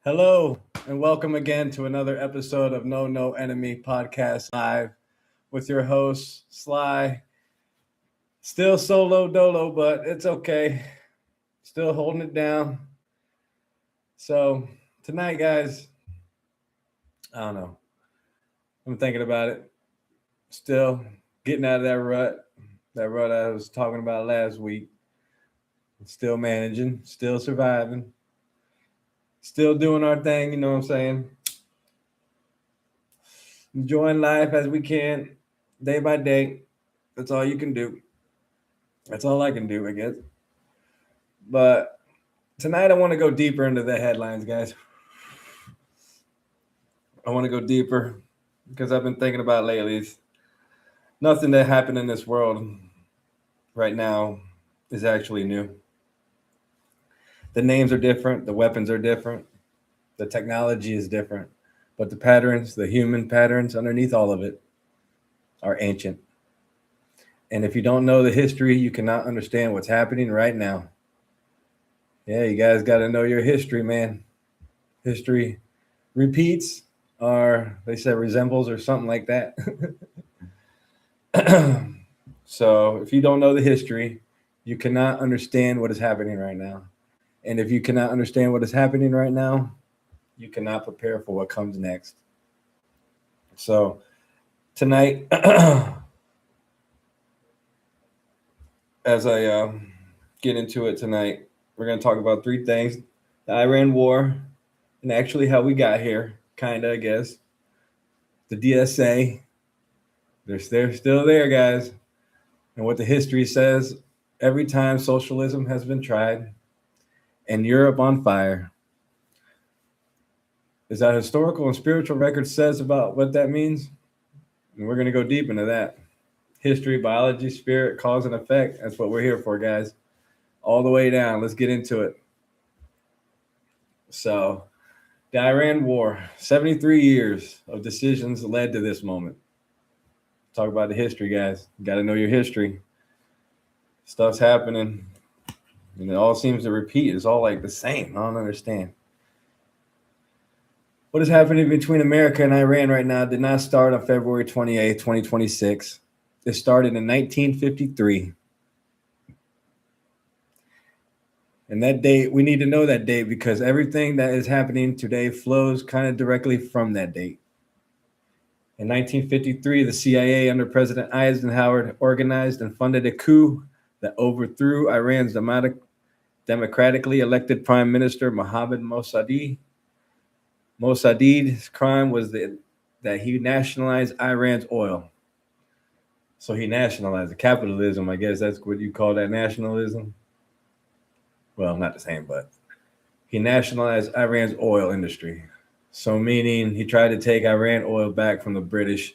Hello, and welcome again to another episode of No Enemy Podcast Live with your host, Sly. Still solo dolo, but it's okay. Still holding it down. So, tonight, guys, I don't know. I'm thinking about it. Still getting out of that rut I was talking about last week. Still managing, still surviving, still doing our thing, you know what I'm saying? Enjoying life as we can, day by day. That's all you can do. That's all I can do, I guess. But tonight I want to go deeper into the headlines, guys. I want to go deeper because I've been thinking about lately. Nothing that happened in this world right now is actually new. The names are different, the weapons are different, the technology is different, but the patterns, the human patterns underneath all of it, are ancient. And if you don't know the history, you cannot understand what's happening right now. Yeah, you guys got to know your history, man. History repeats, or they say resembles, or something like that. So if you don't know the history, you cannot understand what is happening right now. And if you cannot understand what is happening right now, you cannot prepare for what comes next. So tonight, as I get into it tonight, we're going to talk about three things: the Iran war, and actually how we got here, kind of, I guess. The DSA, they're still there, guys. And what the history says, every time socialism has been tried and Europe on fire, is that historical and spiritual record says about what that means? And we're going to go deep into that. History, biology, spirit, cause and effect. That's what we're here for, guys. All the way down. Let's get into it. So, the Iran War, 73 years of decisions led to this moment. Talk about the history, guys. You got to know your history. Stuff's happening, and it all seems to repeat. It's all like the same. I don't understand. What is happening between America and Iran right now did not start on February 28th, 2026. It started in 1953. And that date, we need to know that date because everything that is happening today flows kind of directly from that date. In 1953, the CIA under President Eisenhower organized and funded a coup that overthrew Iran's democratically elected Prime Minister Mohammad Mossadegh. Mossadegh's crime was that he nationalized Iran's oil. So he nationalized capitalism. I guess that's what you call that, nationalism. Well, not the same, but he nationalized Iran's oil industry. So meaning he tried to take Iran oil back from the British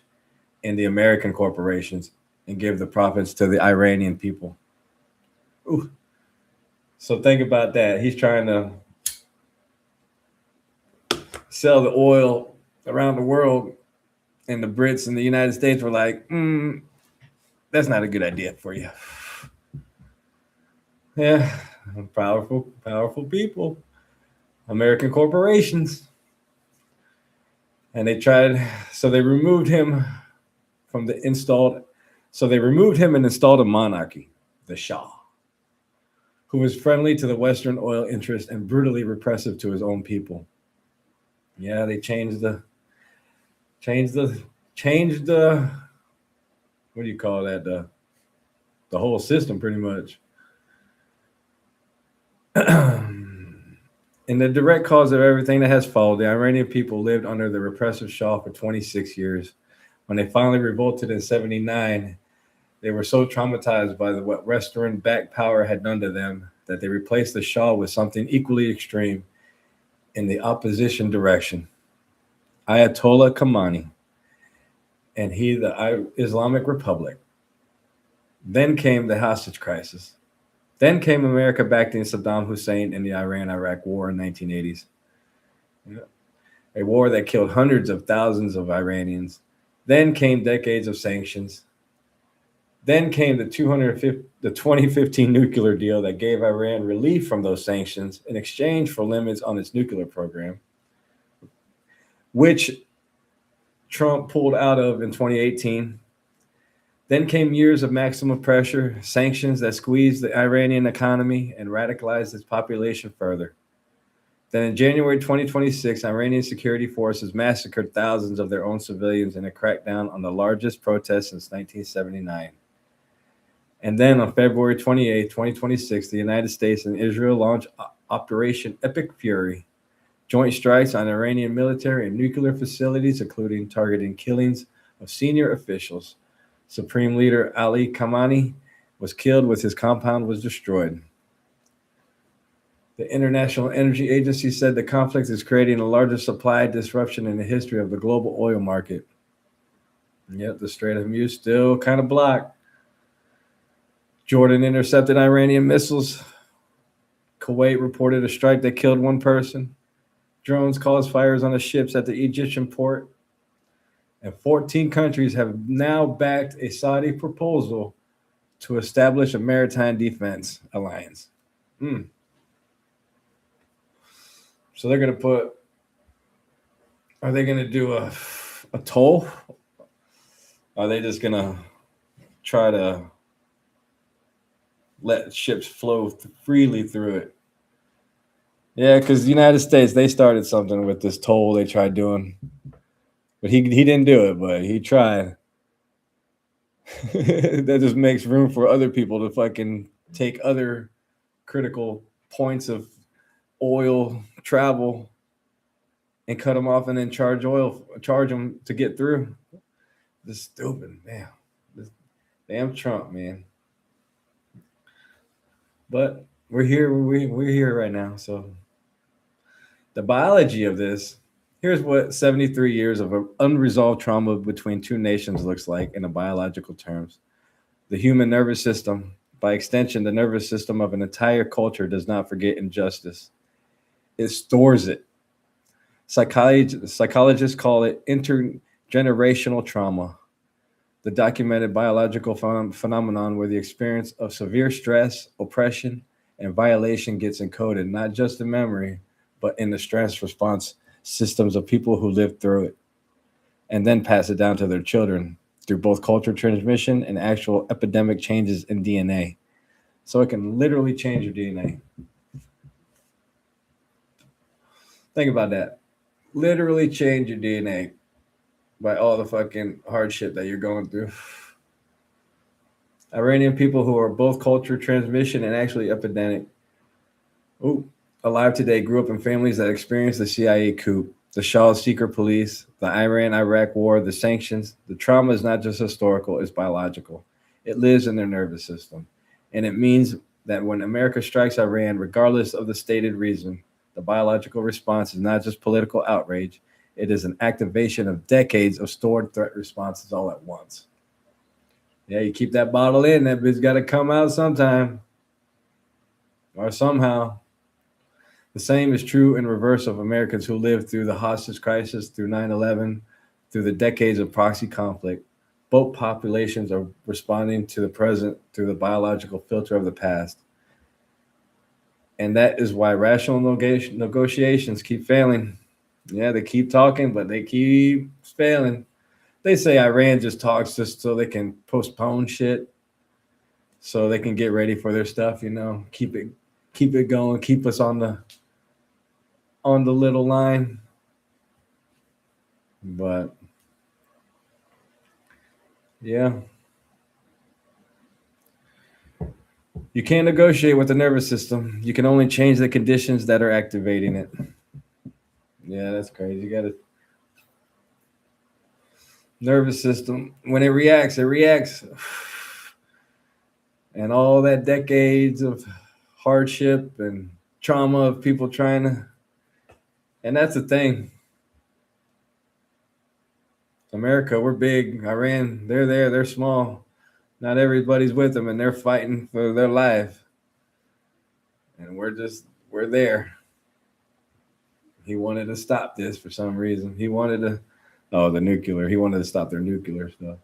and the American corporations and give the profits to the Iranian people. Ooh. So think about that. He's trying to sell the oil around the world, and the Brits and the United States were like, that's not a good idea for you. Yeah, powerful people, American corporations. And they tried, so they removed him and installed a monarchy, the Shah, who was friendly to the Western oil interests and brutally repressive to his own people. Yeah, they changed the what do you call that? The whole system pretty much. In the direct cause of everything that has followed, the Iranian people lived under the repressive Shah for 26 years. When they finally revolted in 79, they were so traumatized by what Western-backed power had done to them that they replaced the Shah with something equally extreme in the opposition direction. Ayatollah Khamenei, and the Islamic Republic. Then came the hostage crisis. Then came America backing Saddam Hussein in the Iran-Iraq War in the 1980s. A war that killed hundreds of thousands of Iranians. Then came decades of sanctions. Then came the 2015 nuclear deal that gave Iran relief from those sanctions in exchange for limits on its nuclear program. which Trump pulled out of in 2018. Then came years of maximum pressure, sanctions that squeezed the Iranian economy and radicalized its population further. Then in January 2026, Iranian security forces massacred thousands of their own civilians in a crackdown on the largest protest since 1979. And then on February 28, 2026, the United States and Israel launched Operation Epic Fury, joint strikes on Iranian military and nuclear facilities, including targeting killings of senior officials. Supreme Leader Ali Khamenei was killed when his compound was destroyed. The International Energy Agency said the conflict is creating the largest supply disruption in the history of the global oil market. And yet the Strait of Hormuz still kind of blocked. Jordan intercepted Iranian missiles. Kuwait reported a strike that killed one person. Drones caused fires on the ships at the Egyptian port. And 14 countries have now backed a Saudi proposal to establish a maritime defense alliance. So they're going to put, are they going to do a toll? Are they just going to try to let ships flow freely through it? Yeah, because the United States, they started something with this toll they tried doing. But he didn't do it, but he tried. That just makes room for other people to fucking take other critical points of oil travel and cut them off and then charge them to get through. This stupid, man. This damn Trump, man. But we're here. We're here right now. So the biology of this, here's what 73 years of unresolved trauma between two nations looks like in the biological terms. The human nervous system, by extension, the nervous system of an entire culture, does not forget injustice. It stores it. Psychologists call it intergenerational trauma, the documented biological phenomenon where the experience of severe stress, oppression, and violation gets encoded, not just in memory, but in the stress response systems of people who lived through it, and then pass it down to their children through both cultural transmission and actual epidemic changes in DNA. So it can literally change your DNA. Think about that. Literally change your DNA by all the fucking hardship that you're going through. Iranian people who are both culture transmission and actually epidemic. Alive today grew up in families that experienced the CIA coup, the Shah's secret police, the Iran-Iraq war, the sanctions. The trauma is not just historical, it's biological. It lives in their nervous system. And it means that when America strikes Iran, regardless of the stated reason, the biological response is not just political outrage. It is an activation of decades of stored threat responses all at once. Yeah, you keep that bottle in, that bitch got to come out sometime or somehow. The same is true in reverse of Americans who lived through the hostage crisis, through 9/11, through the decades of proxy conflict. Both populations are responding to the present through the biological filter of the past. And that is why rational negotiations keep failing. Yeah, they keep talking, but they keep failing. They say Iran just talks just so they can postpone shit, so they can get ready for their stuff, keep it going, keep us on the little line. But yeah. You can't negotiate with the nervous system. You can only change the conditions that are activating it. Yeah, that's crazy. You got a nervous system. When it reacts. And all that decades of hardship and trauma of people trying to. And that's the thing. America, we're big. Iran, they're there. They're small. Not everybody's with them, and they're fighting for their life. And we're there. He wanted to stop this for some reason. He wanted to, the nuclear. He wanted to stop their nuclear stuff.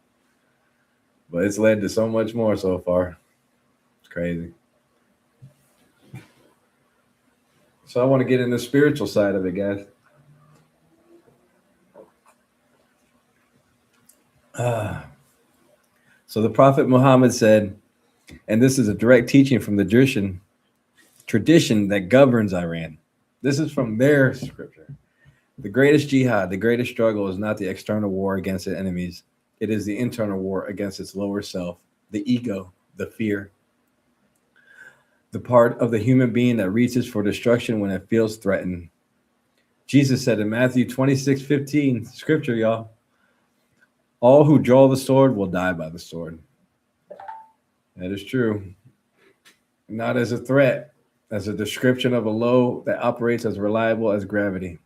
But it's led to so much more so far. It's crazy. So I want to get in the spiritual side of it, guys. So the Prophet Muhammad said, and this is a direct teaching from the tradition that governs Iran. This is from their scripture. The greatest jihad, the greatest struggle is not the external war against the enemies. It is the internal war against its lower self, the ego, the fear, the part of the human being that reaches for destruction when it feels threatened. Jesus said in Matthew 26:15, scripture, y'all, all who draw the sword will die by the sword. That is true. Not as a threat, as a description of a low that operates as reliable as gravity.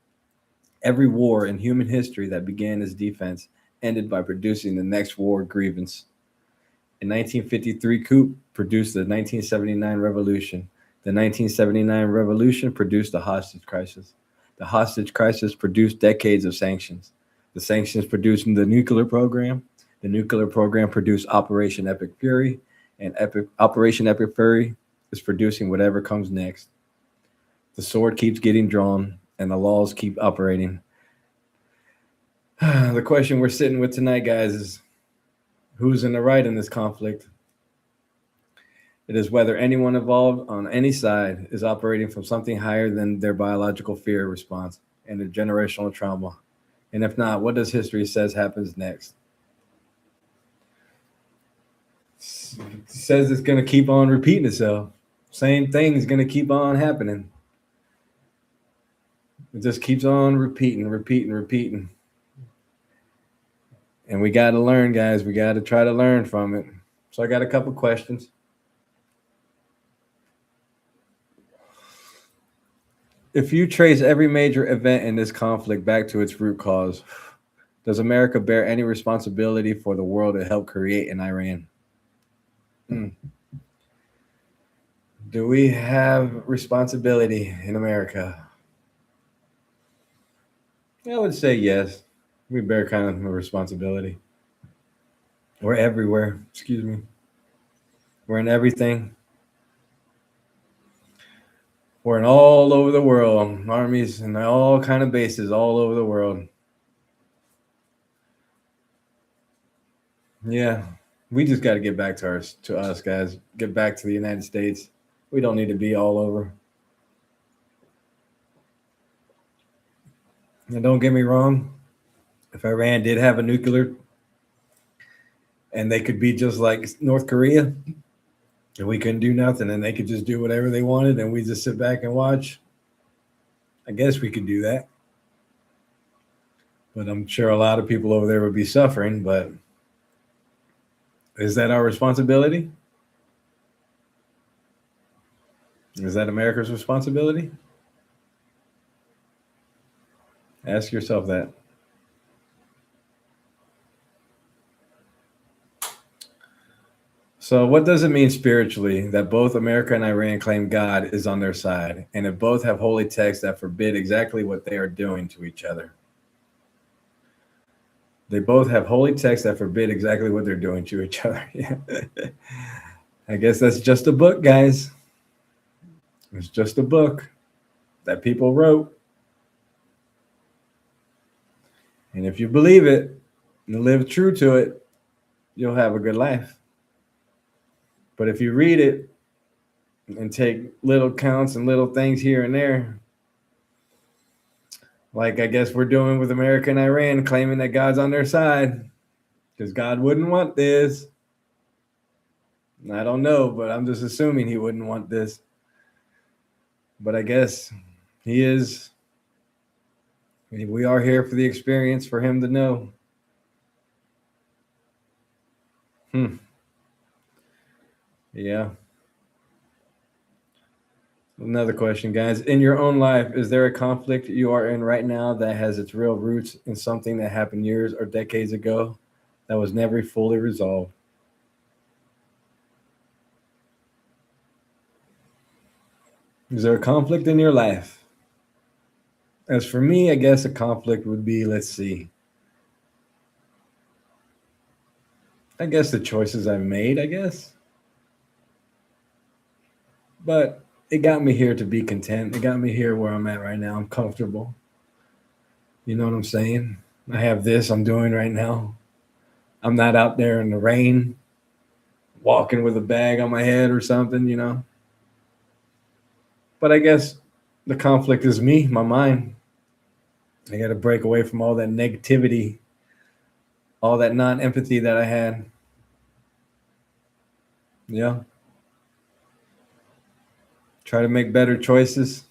Every war in human history that began as defense ended by producing the next war grievance. In 1953, coup produced the 1979 revolution. The 1979 revolution produced the hostage crisis. The hostage crisis produced decades of sanctions. The sanctions produced the nuclear program. The nuclear program produced Operation Epic Fury, and Operation Epic Fury is producing whatever comes next. The sword keeps getting drawn, and the laws keep operating. The question we're sitting with tonight, guys, is who's in the right in this conflict? It is whether anyone involved on any side is operating from something higher than their biological fear response and their generational trauma. And if not, what does history says happens next? It says it's going to keep on repeating itself. Same thing is going to keep on happening. It just keeps on repeating. And we got to learn, guys. We got to try to learn from it. So I got a couple questions. If you trace every major event in this conflict back to its root cause, does America bear any responsibility for the world it helped create in Iran? Do we have responsibility in America? I would say yes. We bear kind of a responsibility. We're everywhere. Excuse me. We're in everything. We're in all over the world. Armies and all kind of bases all over the world. Yeah. We just got to get back to us, guys. Get back to the United States. We don't need to be all over. And don't get me wrong. If Iran did have a nuclear and they could be just like North Korea and we couldn't do nothing and they could just do whatever they wanted and we just sit back and watch, I guess we could do that. But I'm sure a lot of people over there would be suffering. But is that our responsibility? Is that America's responsibility? Ask yourself that. So what does it mean spiritually that both America and Iran claim God is on their side, and if both have holy texts that forbid exactly what they are doing to each other? They both have holy texts that forbid exactly what they're doing to each other. Yeah. I guess that's just a book, guys. It's just a book that people wrote. And if you believe it and live true to it, you'll have a good life. But if you read it and take little counts and little things here and there, like I guess we're doing with America and Iran, claiming that God's on their side, because God wouldn't want this. I don't know, but I'm just assuming he wouldn't want this. But I guess he is. We are here for the experience, for him to know. Yeah. Another question, guys. In your own life, is there a conflict you are in right now that has its real roots in something that happened years or decades ago that was never fully resolved? Is there a conflict in your life? As for me, I guess a conflict would be, let's see. I guess the choices I've made, I guess. But it got me here to be content. It got me here where I'm at right now. I'm comfortable. You know what I'm saying? I have this I'm doing right now. I'm not out there in the rain walking with a bag on my head or something, you know. But I guess the conflict is me, my mind. I got to break away from all that negativity, all that non-empathy that I had. Yeah. Try to make better choices.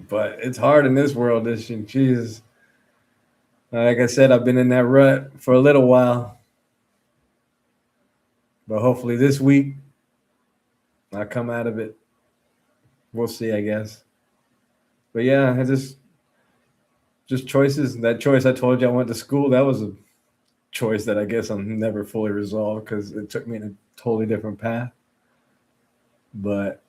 But it's hard in this world, this shit. Jesus. Like I said, I've been in that rut for a little while. But hopefully this week I'll come out of it. We'll see, I guess. But yeah, I just choices. That choice I told you I went to school, that was a choice that I guess I'm never fully resolved because it took me in a totally different path. But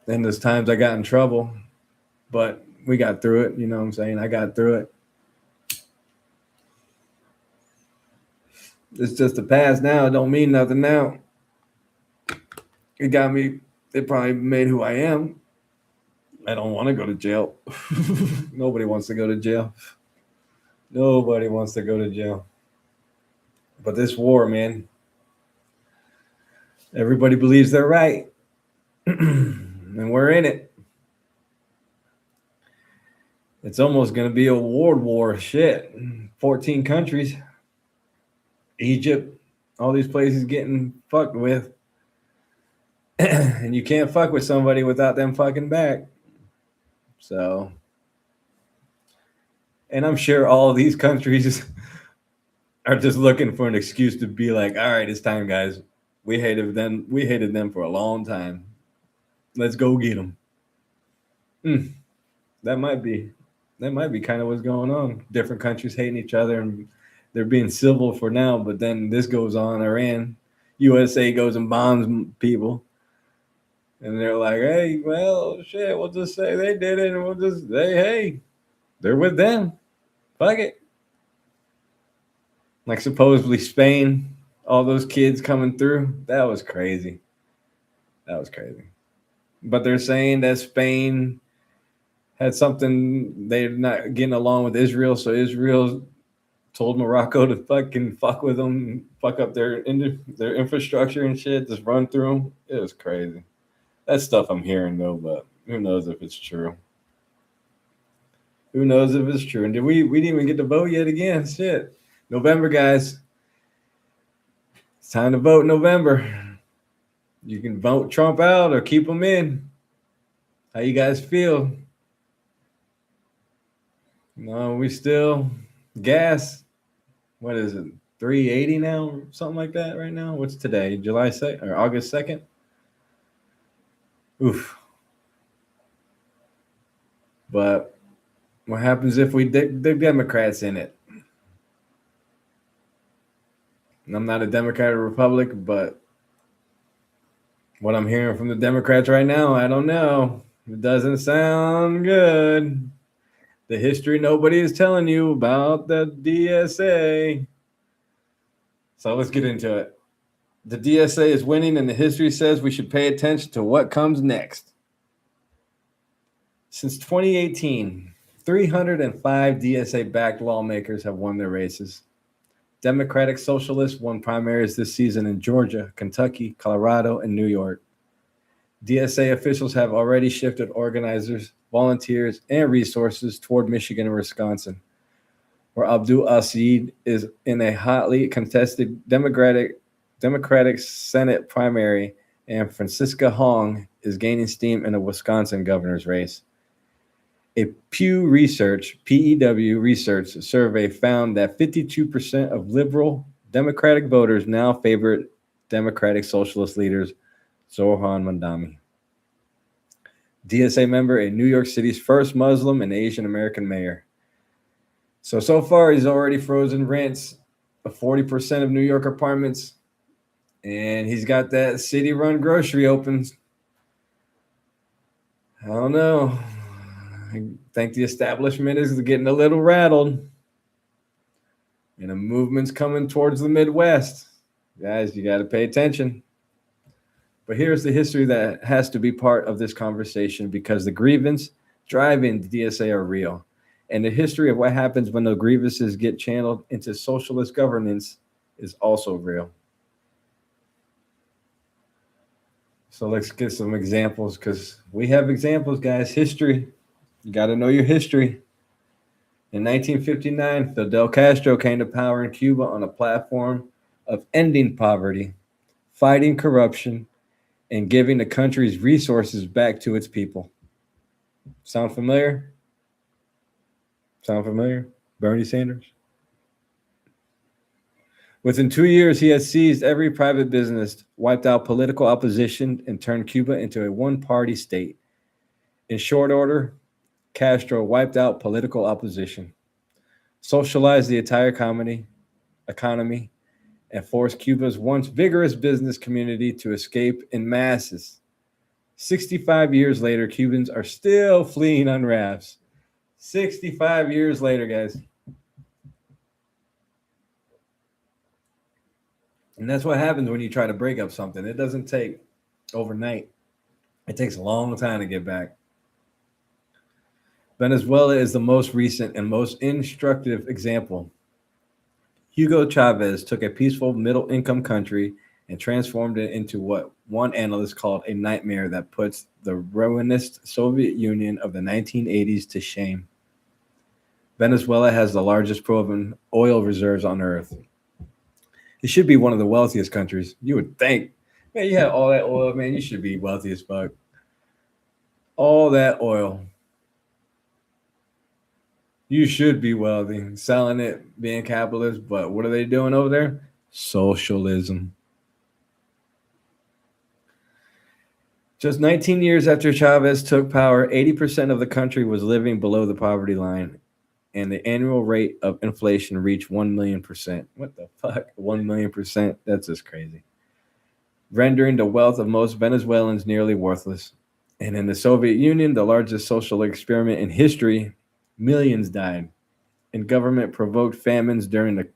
then there's times I got in trouble, but we got through it. You know what I'm saying? I got through it. It's just the past now. It don't mean nothing now. It got me. It probably made who I am. I don't want to go to jail. Nobody wants to go to jail. Nobody wants to go to jail. But this war, man, everybody believes they're right. And we're in it. It's almost going to be a world war. Shit. 14 countries. Egypt. All these places getting fucked with. And you can't fuck with somebody without them fucking back. So, and I'm sure all of these countries are just looking for an excuse to be like, all right, it's time, guys. We hated them. We hated them for a long time. Let's go get them. That might be kind of what's going on. Different countries hating each other and they're being civil for now, but then this goes on. Iran, USA goes and bombs people. And they're like, hey, well, shit, we'll just say they did it, and we'll just say, hey, they're with them. Fuck it. Like supposedly Spain, all those kids coming through. That was crazy. That was crazy. But they're saying that Spain had something, they're not getting along with Israel, so Israel told Morocco to fucking fuck with them, fuck up their infrastructure and shit, just run through them. It was crazy. That's stuff I'm hearing though, but who knows if it's true? Who knows if it's true? And we didn't even get to vote yet again. Shit. November, guys. It's time to vote in November. You can vote Trump out or keep him in. How you guys feel? No, we still gas. What is it? 380 now? Something like that right now? What's today? July 2nd or August 2nd? Oof. But what happens if we the Democrats in it? And I'm not a Democrat or Republican, but what I'm hearing from the Democrats right now, I don't know. It doesn't sound good. The history nobody is telling you about the DSA. So let's get into it. The DSA is winning, and the history says we should pay attention to what comes next. Since 2018, 305 DSA-backed lawmakers have won their races. Democratic Socialists won primaries this season in Georgia, Kentucky, Colorado, and New York. DSA officials have already shifted organizers, volunteers, and resources toward Michigan and Wisconsin, where Abdul Asid is in a hotly contested Democratic Senate primary, and Francisca Hong is gaining steam in a Wisconsin governor's race. A Pew Research, PEW research survey found that 52% of liberal Democratic voters now favor Democratic Socialist leaders Zohran Mamdani, DSA member, and New York City's first Muslim and Asian American mayor. So far, he's already frozen rents of 40% of New York apartments, and he's got that city-run grocery opens. I don't know. I think the establishment is getting a little rattled, and a movement's coming towards the Midwest. Guys, you got to pay attention. But here's the history that has to be part of this conversation, because the grievance driving the DSA are real, And the history of what happens when the grievances get channeled into socialist governance is also real. So let's get some examples because we have examples, guys. History. You got to know your history. In 1959, Fidel Castro came to power in Cuba on a platform of ending poverty, fighting corruption, and giving the country's resources back to its people. Sound familiar? Sound familiar? Bernie Sanders? Within 2 years, he had seized every private business, wiped out political opposition, and turned Cuba into a one-party state. In short order, Castro wiped out political opposition, socialized the entire economy, and forced Cuba's once vigorous business community to escape in masses. 65 years later, Cubans are still fleeing on rafts. 65 years later, guys. And that's what happens when you try to break up something. It doesn't take overnight. It takes a long time to get back. Venezuela is the most recent and most instructive example. Hugo Chavez took a peaceful middle-income country and transformed it into what one analyst called a nightmare that puts the ruinous Soviet Union of the 1980s to shame. Venezuela has the largest proven oil reserves on earth. It should be one of the wealthiest countries. You would think. Man, you have all that oil, man. You should be wealthy as fuck. All that oil. You should be wealthy. Selling it, being capitalist. But what are they doing over there? Socialism. Just 19 years after Chavez took power, 80% of the country was living below the poverty line, and the annual rate of inflation reached 1 million%. What the fuck? 1 million%? That's just crazy. Rendering the wealth of most Venezuelans nearly worthless. And in the Soviet Union, the largest social experiment in history, millions died. And government-provoked famines during the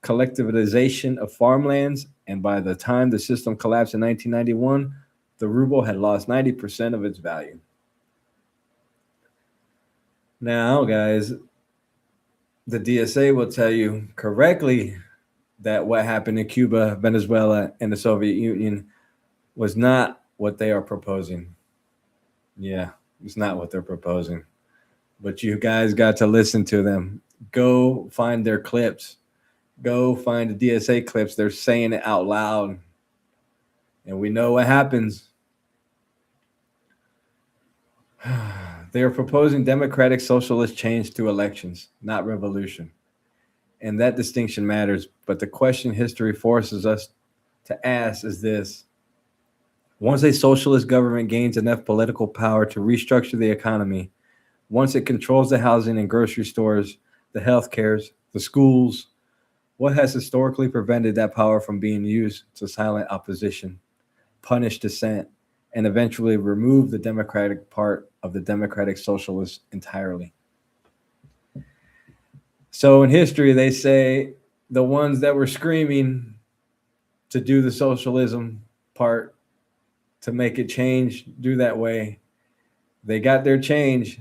collectivization of farmlands, and by the time the system collapsed in 1991, the ruble had lost 90% of its value. Now, guys, the DSA will tell you correctly that what happened in Cuba, Venezuela, and the Soviet Union was not what they are proposing. Yeah, it's not what they're proposing. But you guys got to listen to them. Go find their clips. Go find the DSA clips. They're saying it out loud. And we know what happens. They are proposing democratic socialist change through elections, not revolution. And that distinction matters. But the question history forces us to ask is this. Once a socialist government gains enough political power to restructure the economy, once it controls the housing and grocery stores, the healthcares, the schools, what has historically prevented that power from being used to silence opposition, punish dissent, and eventually remove the democratic part of the democratic socialists entirely? So in history, they say the ones that were screaming to do the socialism part, to make it change, do that way, they got their change,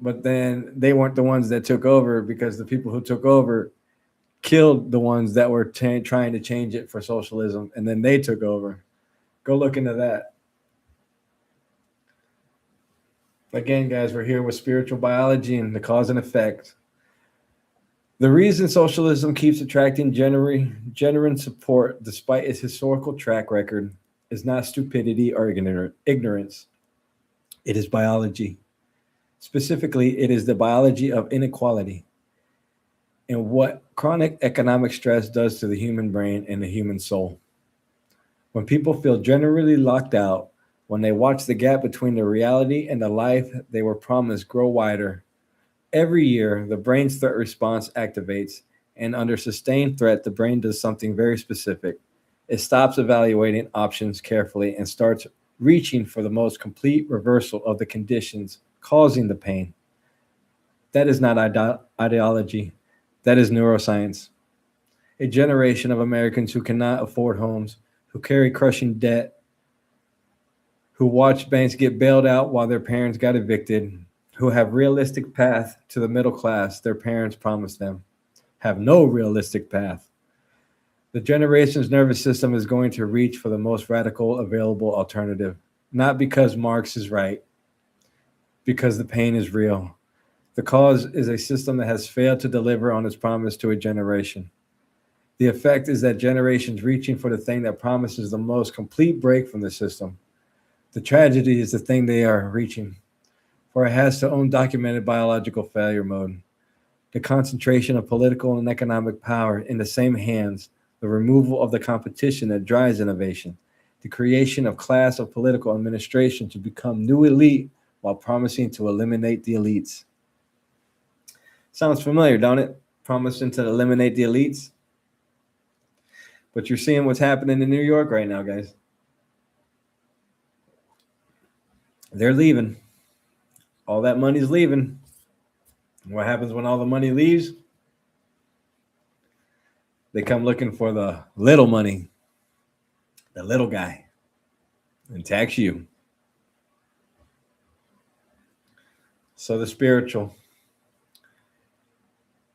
but then they weren't the ones that took over, because the people who took over killed the ones that were trying to change it for socialism, and then they took over. Go look into that. Again, guys, we're here with spiritual biology and the cause and effect. The reason socialism keeps attracting genuine support despite its historical track record is not stupidity or ignorance. It is biology. Specifically, it is the biology of inequality and what chronic economic stress does to the human brain and the human soul. When people feel generally locked out, when they watch the gap between the reality and the life they were promised grow wider, every year the brain's threat response activates, and under sustained threat, the brain does something very specific. It stops evaluating options carefully and starts reaching for the most complete reversal of the conditions causing the pain. That is not ideology. That is neuroscience. A generation of Americans who cannot afford homes, who carry crushing debt, who watch banks get bailed out while their parents got evicted, who have realistic path to the middle class their parents promised them, have no realistic path. The generation's nervous system is going to reach for the most radical available alternative, not because Marx is right, because the pain is real. The cause is a system that has failed to deliver on its promise to a generation. The effect is that generations reaching for the thing that promises the most complete break from the system. The tragedy is the thing they are reaching, for it has to own documented biological failure mode. The concentration of political and economic power in the same hands, the removal of the competition that drives innovation, the creation of class of political administration to become new elite while promising to eliminate the elites. Sounds familiar, don't it? Promising to eliminate the elites. But you're seeing what's happening in New York right now, guys. They're leaving. All that money's leaving. What happens when all the money leaves? They come looking for the little money, the little guy, and tax you. So the spiritual.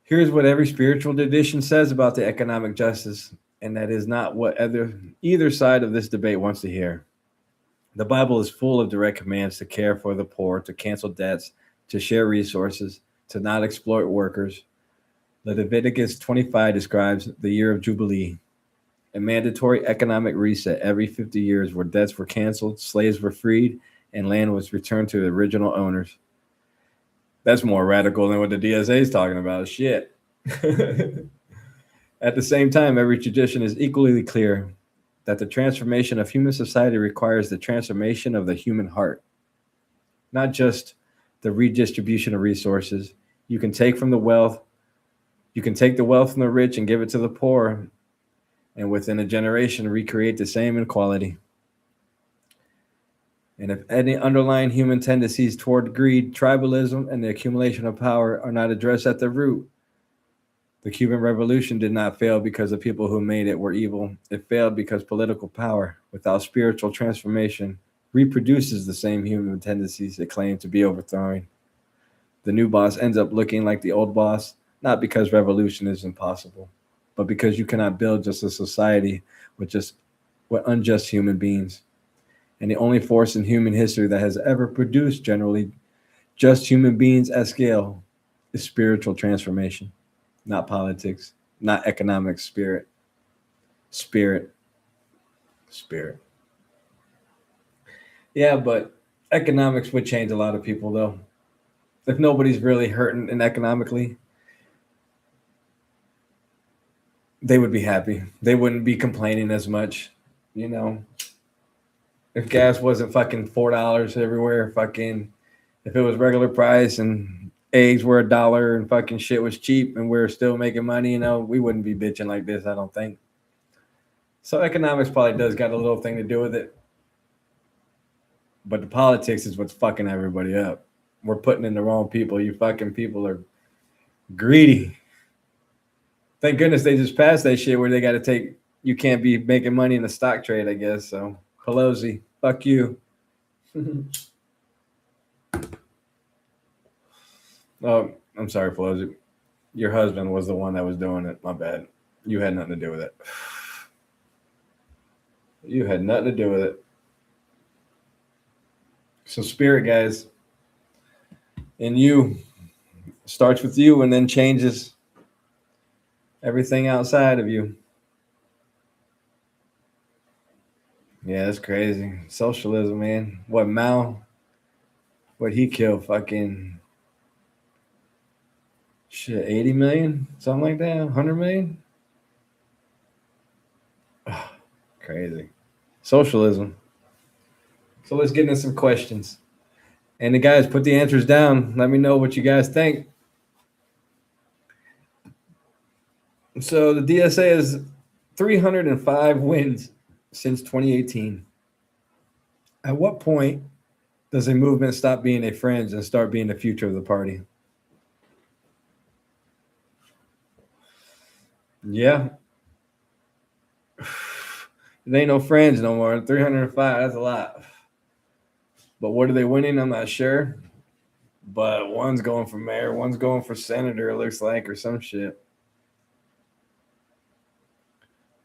Here's what every spiritual tradition says about the economic justice, and that is not what either side of this debate wants to hear. The Bible is full of direct commands to care for the poor, to cancel debts, to share resources, to not exploit workers. Leviticus 25 describes the year of Jubilee, a mandatory economic reset every 50 years where debts were canceled, slaves were freed, and land was returned to the original owners. That's more radical than what the DSA is talking about. Shit. At the same time, every tradition is equally clear that the transformation of human society requires the transformation of the human heart, not just the redistribution of resources. You can take the wealth from the rich and give it to the poor, and within a generation recreate the same inequality. And if any underlying human tendencies toward greed, tribalism, and the accumulation of power are not addressed at the root, the Cuban Revolution did not fail because the people who made it were evil. It failed because political power, without spiritual transformation, reproduces the same human tendencies it claimed to be overthrowing. The new boss ends up looking like the old boss, not because revolution is impossible, but because you cannot build just a society with unjust human beings. And the only force in human history that has ever produced generally just human beings at scale is spiritual transformation. Not politics, not economic spirit. Spirit. Yeah, but economics would change a lot of people, though. If nobody's really hurting economically, they would be happy. They wouldn't be complaining as much, you know. If gas wasn't fucking $4 everywhere, if it was regular price and eggs were $1 and fucking shit was cheap and we're still making money, we wouldn't be bitching like this, I don't think. So economics probably does got a little thing to do with it. But the politics is what's fucking everybody up. We're putting in the wrong people. You fucking people are greedy. Thank goodness they just passed that shit where they got to you can't be making money in the stock trade, I guess. So Pelosi, fuck you. Oh, I'm sorry, Pelosi. Your husband was the one that was doing it. My bad. You had nothing to do with it. You had nothing to do with it. So spirit, guys, in you, starts with you and then changes everything outside of you. Yeah, that's crazy. Socialism, man. What he killed fucking shit, 80 million? Something like that? 100 million? Oh, crazy. Socialism. So let's get into some questions. And the guys, put the answers down. Let me know what you guys think. So the DSA has 305 wins since 2018. At what point does a movement stop being a fringe and start being the future of the party? Yeah. It ain't no fringe no more. 305, that's a lot. But what are they winning? I'm not sure. But one's going for mayor, one's going for senator, it looks like, or some shit.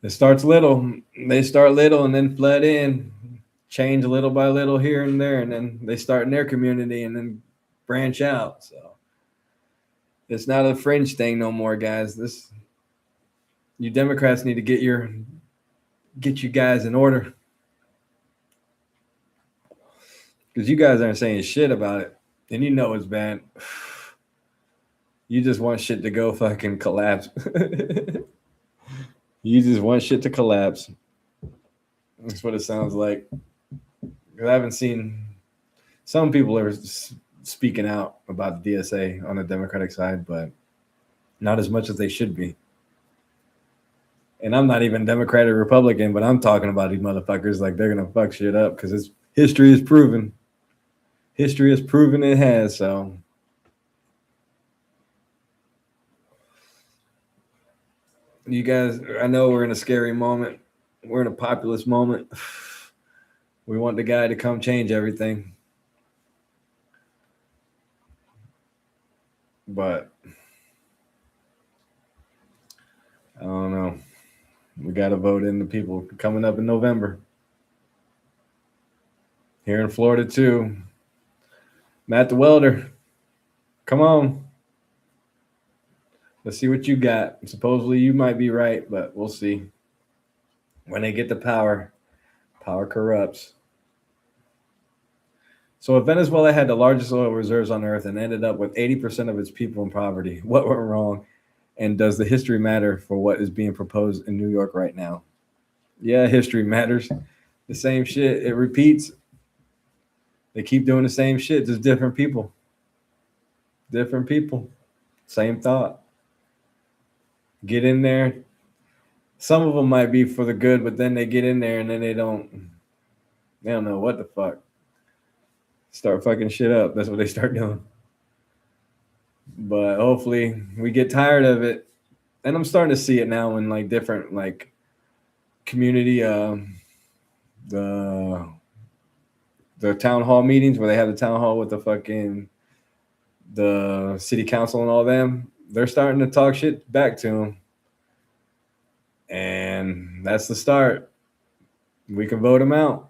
It starts little. They start little and then flood in, change little by little here and there, and then they start in their community and then branch out. So it's not a fringe thing no more, guys. This you Democrats need to get you guys in order. Because you guys aren't saying shit about it. And you know it's bad. You just want shit to go fucking collapse. You just want shit to collapse. That's what it sounds like. I haven't seen some people are speaking out about the DSA on the Democratic side, but not as much as they should be. And I'm not even Democrat or Republican, but I'm talking about these motherfuckers like they're gonna fuck shit up because history is proven. History has proven it has. So you guys, I know we're in a scary moment. We're in a populist moment. We want the guy to come change everything. But I don't know. We got to vote in the people coming up in November. Here in Florida, too. Matt the Welder, come on. Let's see what you got. Supposedly you might be right, but we'll see. When they get the power, power corrupts. So if Venezuela had the largest oil reserves on earth and ended up with 80% of its people in poverty, what went wrong? And does the history matter for what is being proposed in New York right now? Yeah, history matters. The same shit. It repeats. They keep doing the same shit, just different people. Different people. Same thought. Get in there. Some of them might be for the good, but then they get in there and then they don't know what the fuck. Start fucking shit up. That's what they start doing. But hopefully we get tired of it. And I'm starting to see it now in like different like community the town hall meetings where they have the town hall with the city council and all them. They're starting to talk shit back to them. And that's the start. We can vote them out.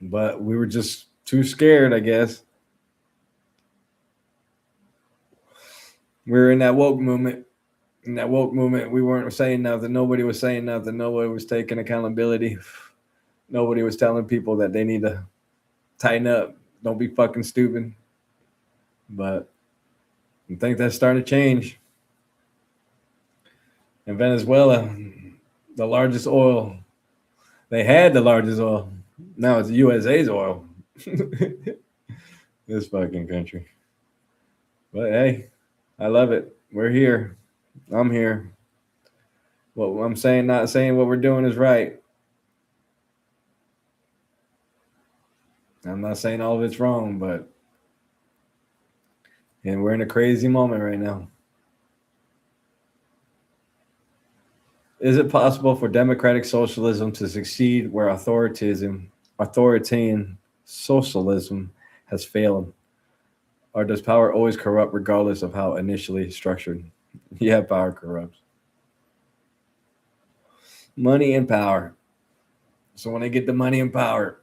But we were just too scared, I guess. We were in that woke movement. In that woke movement, we weren't saying nothing. Nobody was saying nothing. Nobody was taking accountability. Nobody was telling people that they need to tighten up. Don't be fucking stupid. But I think that's starting to change. In Venezuela, the largest oil, they had the largest oil. Now it's USA's oil. This fucking country. But hey, I love it. We're here. I'm here. What I'm saying, not saying what we're doing is right. I'm not saying all of it's wrong, but and we're in a crazy moment right now. Is it possible for democratic socialism to succeed where authoritarian socialism has failed? Or does power always corrupt regardless of how initially structured? Yeah, power corrupts. Money and power. So when they get the money and power,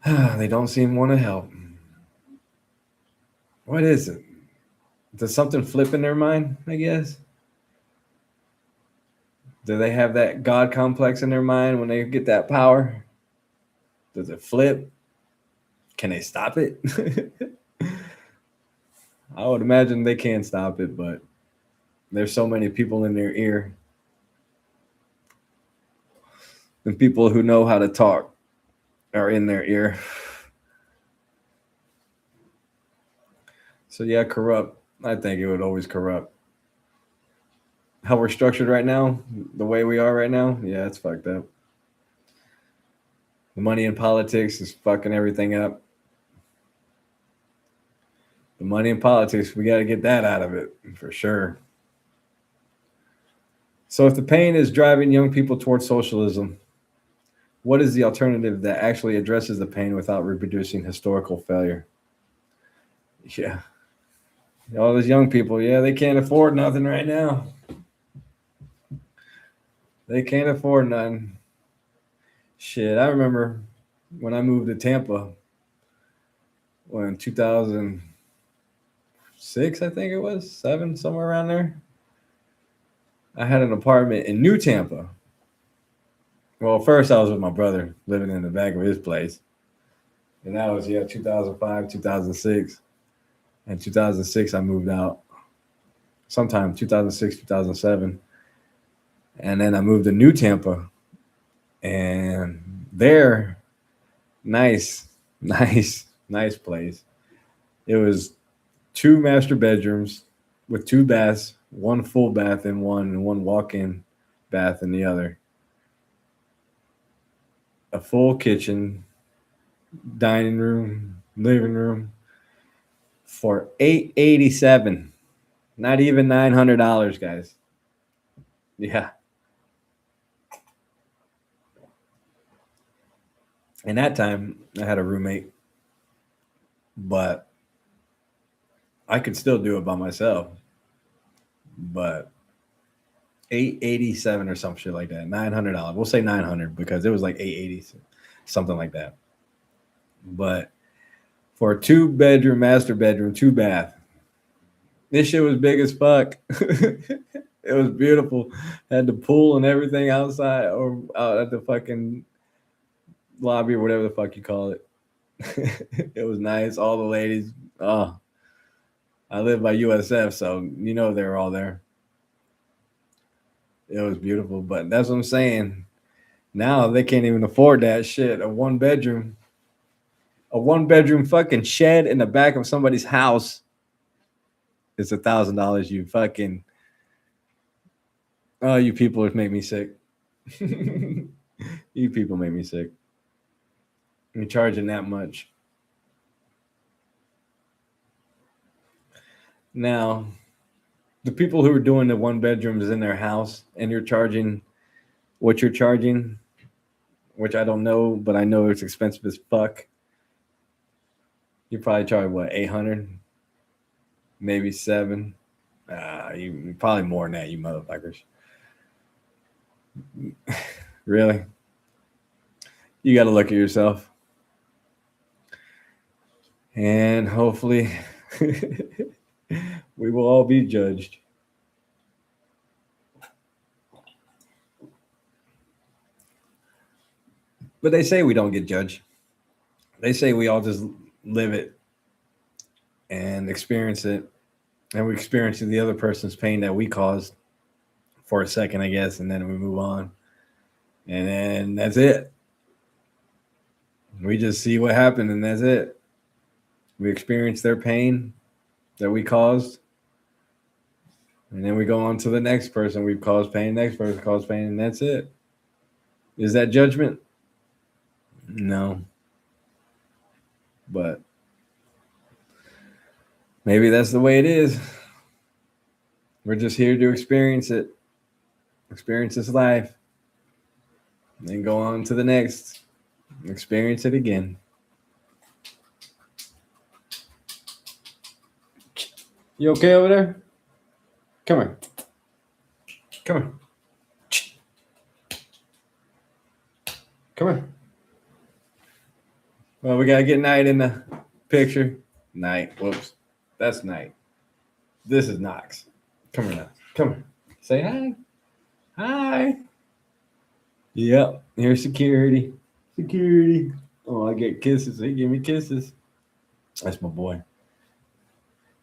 they don't seem to want to help. What is it? Does something flip in their mind, I guess? Do they have that God complex in their mind when they get that power? Does it flip? Can they stop it? I would imagine they can stop it, but there's so many people in their ear. And people who know how to talk are in their ear. So yeah, corrupt. I think it would always corrupt. How we're structured right now, the way we are right now, yeah, it's fucked up. The money in politics is fucking everything up. The money in politics, we got to get that out of it for sure. So if the pain is driving young people towards socialism, What is the alternative that actually addresses the pain without reproducing historical failure? Yeah. All those young people, yeah, they can't afford nothing right now. They can't afford nothing. Shit, I remember when I moved to Tampa, when 2006, I think it was, 7, somewhere around there. I had an apartment in New Tampa. Well, first I was with my brother living in the back of his place. And that was, 2005, 2006. And 2006, I moved out sometime 2006, 2007. And then I moved to New Tampa. And there, nice, nice place. It was 2 master bedrooms with 2 baths, 1 full bath in one, and 1 walk-in bath in the other. A full kitchen, dining room, living room for $887. Not even $900, guys. Yeah. And that time I had a roommate, but I could still do it by myself. But $887 or some shit like that. $900. We'll say 900 because it was like 880, something like that. But for a 2-bedroom, master bedroom, 2 bath, this shit was big as fuck. It was beautiful. Had the pool and everything outside or out at the fucking lobby or whatever the fuck you call it. It was nice. All the ladies. Oh, I live by USF, so they were all there. It was beautiful, but that's what I'm saying. Now they can't even afford that shit. A 1-bedroom fucking shed in the back of somebody's house is $1,000. You fucking, oh, you people make me sick. You people make me sick. You're charging that much. Now, the people who are doing the 1-bedrooms in their house and you're charging what you're charging, which I don't know, but I know it's expensive as fuck. You probably charge what, 800, maybe 7. You probably more than that, you motherfuckers. Really? You got to look at yourself, and hopefully, we will all be judged. But they say we don't get judged. They say we all just live it and experience it. And we experience the other person's pain that we caused for a second, I guess, and then we move on. And then that's it. We just see what happened, and that's it. We experience their pain that we caused. And then we go on to the next person we've caused pain, next person caused pain, and that's it. Is that judgment? No. But maybe that's the way it is. We're just here to experience it. Experience this life. And then go on to the next. Experience it again. You okay over there? Come here. Come here. Come here. Well, we got to get Night in the picture. Night. Whoops. That's Night. This is Knox. Come here now. Come here. Say hi. Hi. Yep. Here's security. Security. Oh, I get kisses. They give me kisses. That's my boy.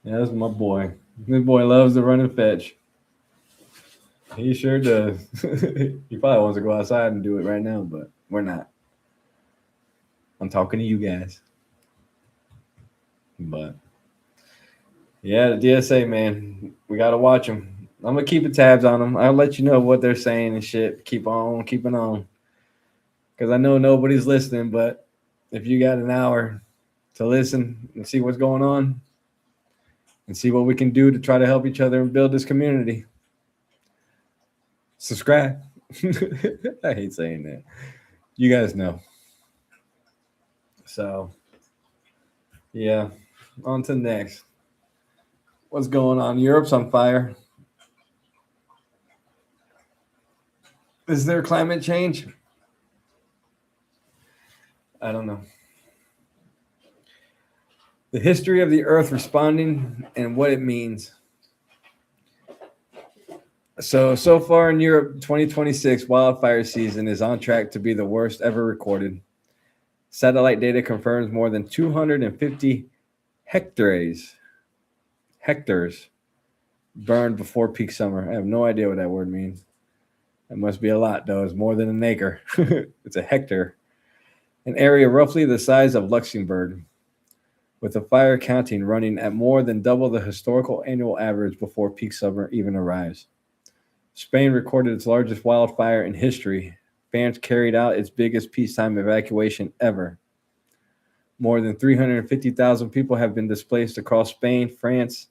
Yeah, that's my boy. This boy loves to run and fetch. He sure does. He probably wants to go outside and do it right now, but we're not. I'm talking to you guys. But yeah, the DSA, man, we got to watch them. I'm going to keep tabs on them. I'll let you know what they're saying and shit. Keep on keeping on. Because I know nobody's listening, but if you got an hour to listen and see what's going on and see what we can do to try to help each other and build this community, subscribe. I hate saying that. You guys know. So, yeah, on to next. What's going on? Europe's on fire. Is there climate change? I don't know. The history of the Earth responding and what it means. So far in Europe, 2026 wildfire season is on track to be the worst ever recorded. Satellite data confirms more than 250 hectares burned before peak summer. I have no idea what that word means. It must be a lot, though. It's more than an acre. It's a hectare. An area roughly the size of Luxembourg, with the fire counting running at more than double the historical annual average before peak summer even arrives. Spain recorded its largest wildfire in history. France carried out its biggest peacetime evacuation ever. More than 350,000 people have been displaced across Spain, France,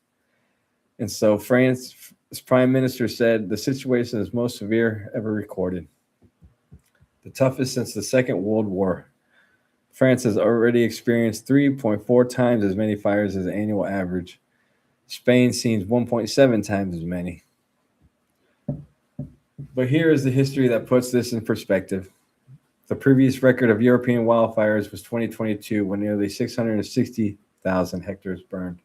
and so France's prime minister said the situation is most severe ever recorded, the toughest since the Second World War. France has already experienced 3.4 times as many fires as the annual average. Spain sees 1.7 times as many. But here is the history that puts this in perspective. The previous record of European wildfires was 2022, when nearly 660,000 hectares burned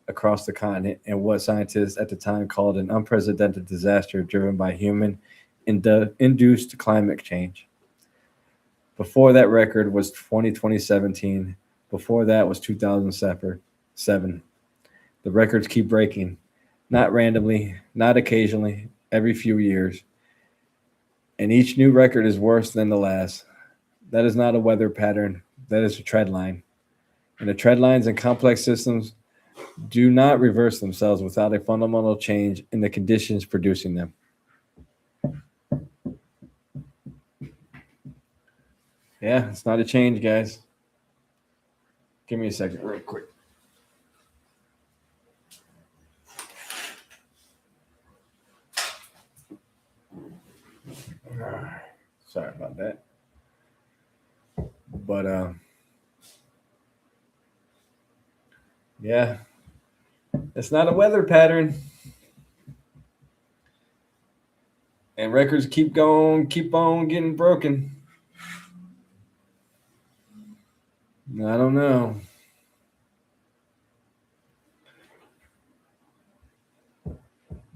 across the continent in what scientists at the time called an unprecedented disaster driven by human induced climate change. Before that record was 2017. Before that was 2007. The records keep breaking, not randomly, not occasionally, every few years. And each new record is worse than the last. That is not a weather pattern. That is a trend line. And the trend lines and complex systems do not reverse themselves without a fundamental change in the conditions producing them. Yeah, it's not a change, guys. Give me a second, real quick. Sorry about that. But yeah, it's not a weather pattern. And records keep on getting broken. I don't know.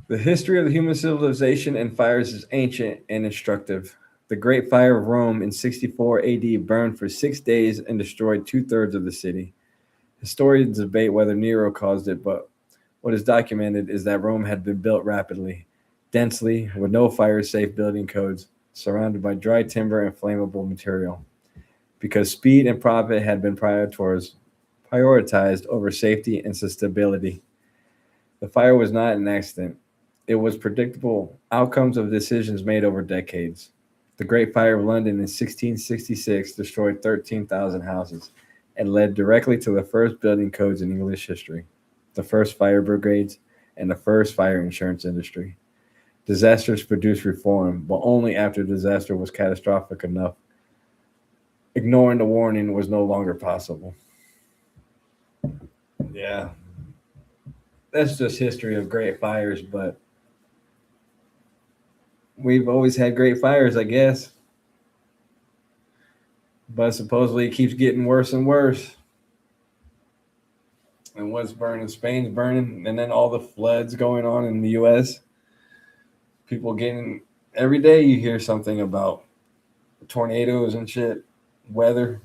The history of the human civilization and fires is ancient and instructive. The Great Fire of Rome in 64 AD burned for 6 days and destroyed 2/3 of the city. Historians debate whether Nero caused it, but what is documented is that Rome had been built rapidly, densely, with no fire-safe building codes, surrounded by dry timber and flammable material. Because speed and profit had been prioritized over safety and sustainability. The fire was not an accident. It was predictable outcomes of decisions made over decades. The Great Fire of London in 1666 destroyed 13,000 houses and led directly to the first building codes in English history, the first fire brigades, and the first fire insurance industry. Disasters produced reform, but only after disaster was catastrophic enough. Ignoring the warning was no longer possible. Yeah, that's just history of great fires, but we've always had great fires, I guess. But supposedly it keeps getting worse and worse. And what's burning? Spain's burning, and then all the floods going on in the U.S. People getting every day. You hear something about tornadoes and shit, weather.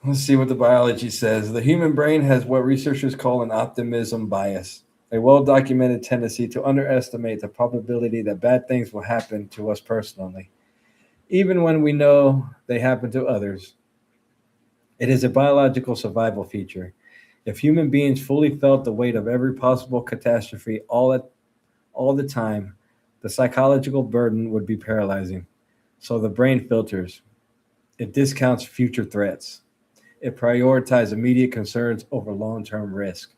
Let's see what the biology says. The human brain has what researchers call an optimism bias, a well-documented tendency to underestimate the probability that bad things will happen to us personally, even when we know they happen to others. It is a biological survival feature. If human beings fully felt the weight of every possible catastrophe all the time, the psychological burden would be paralyzing. So the brain filters. It discounts future threats. It prioritizes immediate concerns over long-term risk.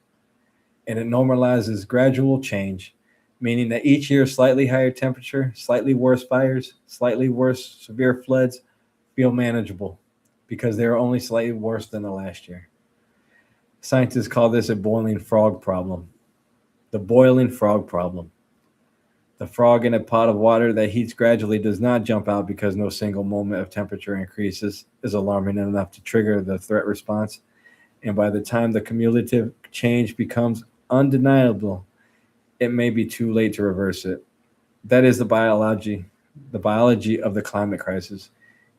And it normalizes gradual change. meaning that each year slightly higher temperature, slightly worse fires, slightly worse severe floods feel manageable because they are only slightly worse than the last year. Scientists call this a boiling frog problem. The boiling frog problem. The frog in a pot of water that heats gradually does not jump out because no single moment of temperature increases is alarming enough to trigger the threat response. And by the time the cumulative change becomes undeniable, it may be too late to reverse it. That is the biology of the climate crisis.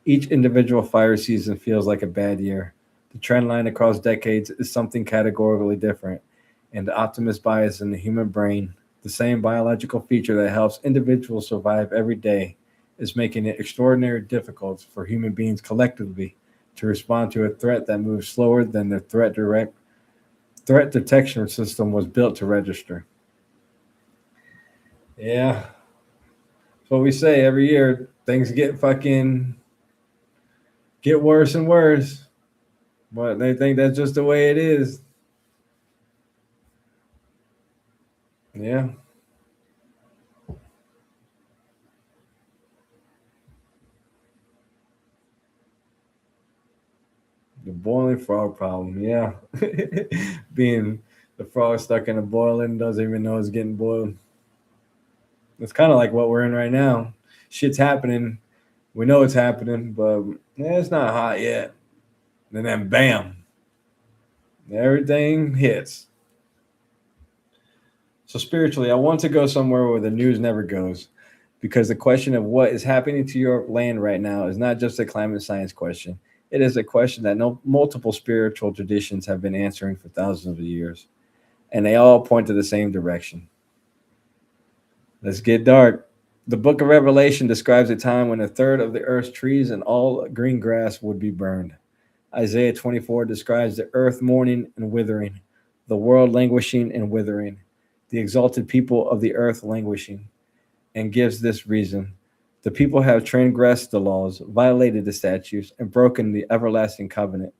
Each individual fire season feels like a bad year. The trend line across decades is something categorically different, and the optimist bias in the human brain, the same biological feature that helps individuals survive every day, is making it extraordinarily difficult for human beings collectively to respond to a threat that moves slower than the threat detection system was built to register. Yeah, that's what we say every year. Things get worse and worse, but they think that's just the way it is. Yeah, the boiling frog problem. Yeah, being the frog stuck in a boil and doesn't even know it's getting boiled. It's kind of like what we're in right now. Shit's happening. We know it's happening, but it's not hot yet. And then bam, everything hits. So spiritually, I want to go somewhere where the news never goes, because the question of what is happening to your land right now is not just a climate science question. It is a question that multiple spiritual traditions have been answering for thousands of years, and they all point to the same direction. Let's get dark. The book of Revelation describes a time when a third of the earth's trees and all green grass would be burned. Isaiah 24 describes the earth mourning and withering, the world languishing and withering, the exalted people of the earth languishing, and gives this reason. The people have transgressed the laws, violated the statutes, and broken the everlasting covenant.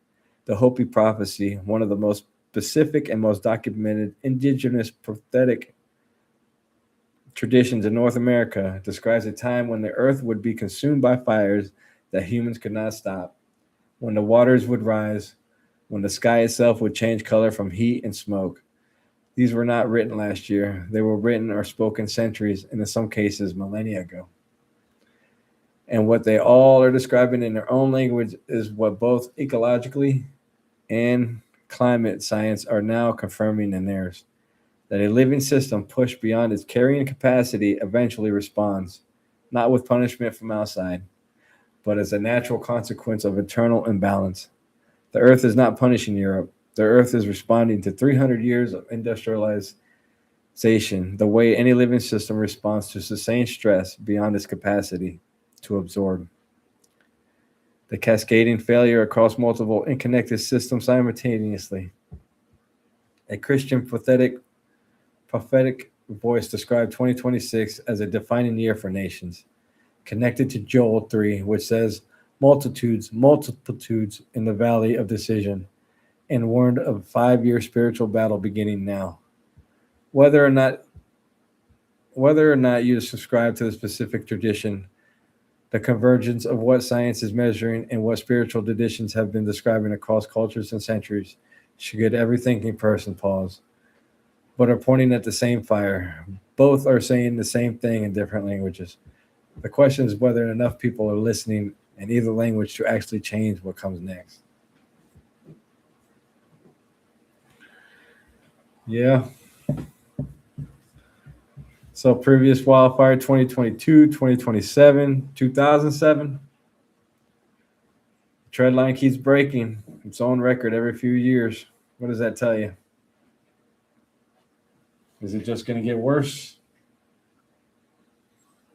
The Hopi prophecy, one of the most specific and most documented indigenous prophetic traditions in North America, describes a time when the earth would be consumed by fires that humans could not stop, when the waters would rise, when the sky itself would change color from heat and smoke. These were not written last year. They were written or spoken centuries, and in some cases, millennia ago. And what they all are describing in their own language is what both ecologically and climate science are now confirming in theirs, that a living system pushed beyond its carrying capacity eventually responds, not with punishment from outside, but as a natural consequence of internal imbalance. The earth is not punishing Europe. The earth is responding to 300 years of industrialization, the way any living system responds to sustained stress beyond its capacity to absorb. The cascading failure across multiple interconnected systems simultaneously. A Christian prophetic voice described 2026 as a defining year for nations, connected to Joel 3, which says, multitudes, multitudes in the valley of decision, and warned of a 5-year spiritual battle beginning now. Whether or not you subscribe to the specific tradition, the convergence of what science is measuring and what spiritual traditions have been describing across cultures and centuries should get every thinking person pause, but are pointing at the same fire. Both are saying the same thing in different languages. The question is whether enough people are listening in either language to actually change what comes next. Yeah. So previous wildfire 2022, 2027, 2007. Trend line keeps breaking its own record every few years. What does that tell you? Is it just going to get worse?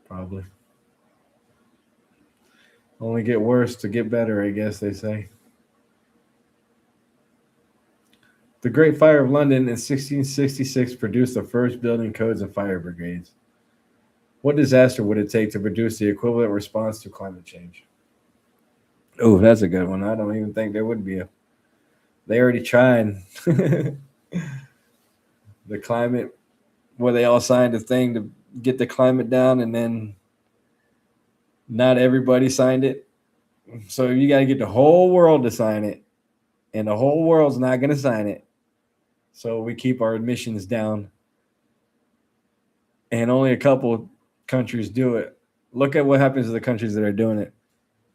Probably. Only get worse to get better, I guess they say. The Great Fire of London in 1666 produced the first building codes and fire brigades. What disaster would it take to produce the equivalent response to climate change? Oh, that's a good one. I don't even think there would be a. They already tried. The climate where they all signed a thing to get the climate down, and then not everybody signed it. So you got to get the whole world to sign it, and the whole world's not going to sign it. So we keep our emissions down, and only a couple countries do it. Look at what happens to the countries that are doing it.